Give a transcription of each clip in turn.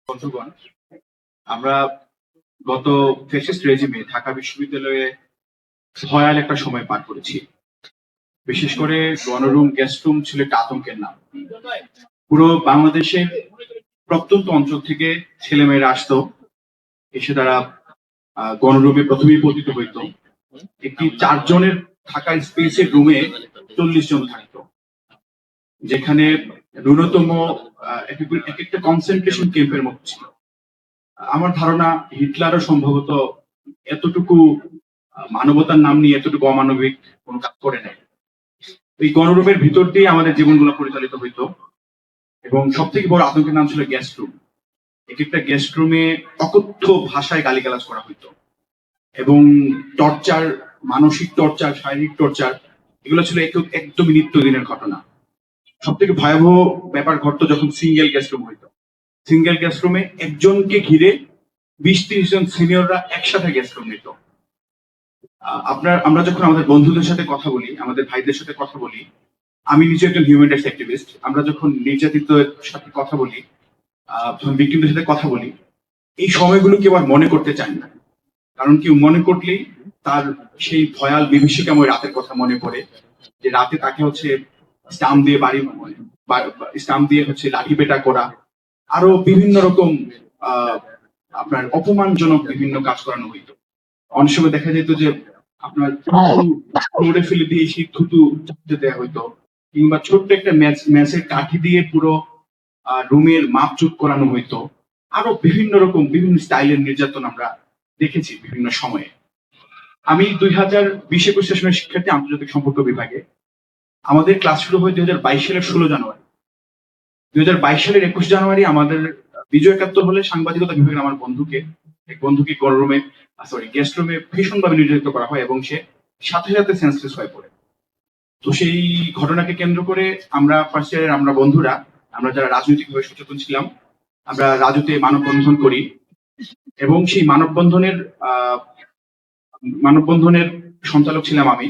বন্ধুগণ, আমরা গত ফ্যাসিস্ট রেজিমে ঢাকা বিশ্ববিদ্যালয়ে ভয়াল একটা সময় পার করেছি। বিশেষ করে গণরুম, গেস্ট রুম ছিল একটা আতঙ্কের নাম। পুরো বাংলাদেশের প্রত্যন্ত অঞ্চল থেকে ছেলেমেয়েরা আসতো, এসে তারা গণরুমে প্রথমেই পতিত হইতো। একটি 4 জনের থাকার স্পেসের রুমে 40 জন থাকতো, যেখানে ন্যূনতম এক একটা কনসেন্ট্রেশন ক্যাম্পের মতো ছিল। আমার ধারণা হিটলারও সম্ভবত এতটুকু মানবতার নাম নিয়ে এতটুকু অমানবিক কোনো কাজ করে নাই। এই গণরুমের ভিতর দিয়ে আমাদের জীবনগুলো পরিচালিত হইতো, এবং সব থেকে বড় আতঙ্কের নাম ছিল গেস্ট রুম। এক একটা গেস্ট রুমে অকথ্য ভাষায় গালিগালাজ করা হইতো, এবং টর্চার, মানসিক টর্চার, শারীরিক টর্চার, এগুলো ছিল একদমই নিত্যদিনের ঘটনা। সব থেকে ভয়াবহ ব্যাপার ঘটতো যখন সিঙ্গেল গেস্ট রুম হইতো। সিঙ্গেল গেস্ট রুমে একজনকে ঘিরে 20-30 জন সিনিয়ররা একসাথে গেস্ট রুম নিত। আমরা যখন আমাদের বন্ধুদের সাথে কথা বলি, আমাদের ভাইদের সাথে কথা বলি, আমি নিজে একজন হিউম্যান রাইটস অ্যাক্টিভিস্ট, আমরা যখন নির্যাতিতদের সাথে কথা বলি, যখন ভিকটিমদের সাথে কথা বলি, এই সময়গুলো কেউ আর মনে করতে চায় না। কারণ কেউ মনে করলেই তার সেই ভয়াল বিভীষিকাময় রাতের কথা মনে পড়ে, যে রাতে তাকে হচ্ছে স্টাম্প দিয়ে স্টাম্প দিয়ে হচ্ছে লাঠি পেটা করা, আরো বিভিন্ন রকম আপনার অপমানজনক বিভিন্ন কাজ করানো হইতো। অনেক সময় দেখা যেত যে আপনার ফ্লোরে ফেলে দিয়ে সেই থুতু চাপতে দেওয়া হইতো, কিংবা ছোট্ট একটা ম্যাচের কাঠি দিয়ে পুরো রুমের মাপচুপ করানো হইতো। আরো বিভিন্ন রকম বিভিন্ন স্টাইলের নির্যাতন আমরা দেখেছি বিভিন্ন সময়ে। আমি 2020-21 সেশনের শিক্ষার্থী, আন্তর্জাতিক সম্পর্ক বিভাগে। আমাদের ক্লাস শুরু হয় 2022 সালের 16 জানুয়ারি। 2022 সালের 21 জানুয়ারি আমাদের বিজয় একাত্তর হলে সাংবাদিকতা বিভাগের আমার এক বন্ধুকে গণরুমে গেস্ট রুমে ভীষণভাবে নির্যাতিত করা হয়, এবং সে সাথে সাথে সেন্সলেস হয়ে পড়ে। তো সেই ঘটনাকে কেন্দ্র করে আমরা ফার্স্ট ইয়ারের আমরা বন্ধুরা, আমরা যারা রাজনৈতিকভাবে সচেতন ছিলাম, আমরা রাজুতে মানববন্ধন করি, এবং সেই মানববন্ধনের সঞ্চালক ছিলাম আমি।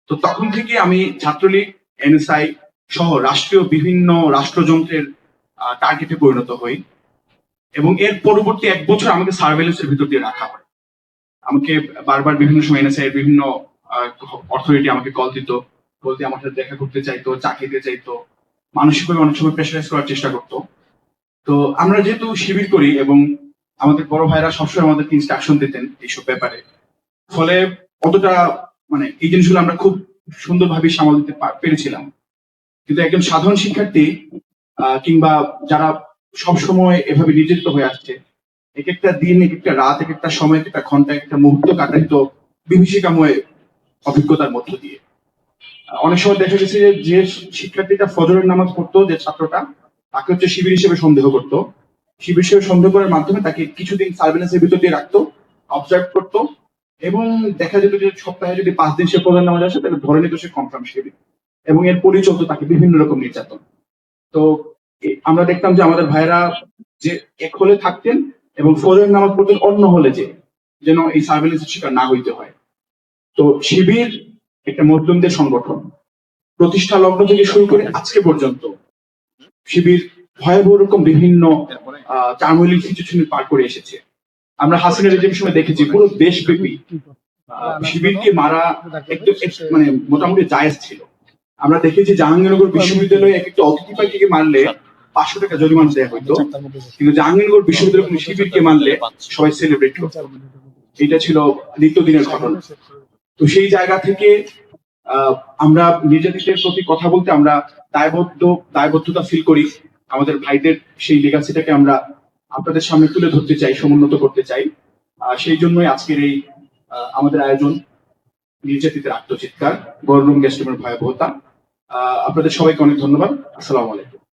তো তখন থেকে আমি ছাত্রলীগ, এনএসআই সহ রাষ্ট্রীয় বিভিন্ন রাষ্ট্রযন্ত্রের টার্গেটে পরিণত হই, এবং এর পরবর্তী 1 বছর আমাকে সার্ভেলেন্সের ভিতর দিয়ে রাখা হয়। আমাকে বারবার বিভিন্ন সময় এনএসআই এর বিভিন্ন অথরিটি আমাকে কল দিত, বলতে আমার সাথে দেখা করতে চাইতো, চা খেতে চাইতো, মানসিকভাবে অনেক সময় প্রেশারাইজ করার চেষ্টা করতো। তো আমরা যেহেতু শিবির করি, এবং আমাদের বড় ভাইরা সবসময় আমাদেরকে ইনস্ট্রাকশন দিতেন এইসব ব্যাপারে, ফলে অতটা এই জিনিসগুলো আমরা খুব সুন্দরভাবে সামাল দিতে পেরেছিলাম। কিন্তু একজন সাধারণ শিক্ষার্থী কিংবা যারা সবসময় এভাবে নির্যাতিত হয়ে আসছে, এক একটা দিন, এক একটা রাত, এক একটা সময়, এক একটা ঘন্টা, এক একটা মুহূর্ত কাটাইতো বিভীষিকাময় অভিজ্ঞতার মধ্য দিয়ে। অনেক সময় দেখা গেছে যে শিক্ষার্থীটা ফজরের নামাজ পড়তো, যে ছাত্রটা, তাকে হচ্ছে শিবির হিসেবে সন্দেহ করতো। শিবির হিসেবে সন্দেহ করার মাধ্যমে তাকে কিছুদিন সার্ভেলেন্সের ভিতর দিয়ে রাখতো, অবজার্ভ করতো, এবং দেখা যেত যে সপ্তাহে যদি 5 দিন সে ফজরের নামাজ আসে, তাহলে ধরে নিত সে কনফার্ম শিবির, এবং এর পরই চলতো তাকে বিভিন্ন রকম নির্যাতন। তো আমরা দেখতাম যে আমাদের ভাইরা যে এক হলে থাকতেন, এবং ফজরের নামাজ পড়তেন অন্য হলে, যেন এই সার্ভেলেন্সের শিকার না হইতে হয়। তো শিবির একটা মুসলিমদের সংগঠন, প্রতিষ্ঠা লগ্ন থেকে শুরু করে আজকে পর্যন্ত শিবির ভয়াবহ রকম বিভিন্ন টার্মোইল সিচুয়েশন পার করে এসেছে। আমরা হাসিনা রেজিমের সময় দেখেছি পুরো দেশব্যাপী শিবিরকে মারা একটু মোটামুটি জায়েজ ছিল। আমরা দেখেছি জাহাঙ্গীরনগর বিশ্ববিদ্যালয়ে এক একটা অতিথি পাখিকে মারলে 500 টাকা জরিমানা দেওয়া হইতো, কিন্তু জাহাঙ্গীরনগর বিশ্ববিদ্যালয়ে কোনো শিবিরকে মারলে সবাই সেলিব্রেট করত। এটা ছিল নিত্যদিনের ঘটনা। তো সেই জায়গা থেকে আমরা নির্যাতিতের প্রতি কথা বলতে আমরা দায়বদ্ধতা ফিল করি। আমাদের ভাইদের সেই লেগাসিটাকে আমরা আপনাদের সামনে তুলে ধরতে চাই, সমুন্নত করতে চাই। সেই জন্যই আজকের এই আমাদের আয়োজন, নির্যাতিতের আত্মচিৎকার, গণরুম গেস্ট রুমের ভয়াবহতা। আপনাদের সবাইকে অনেক ধন্যবাদ। আসসালামু আলাইকুম।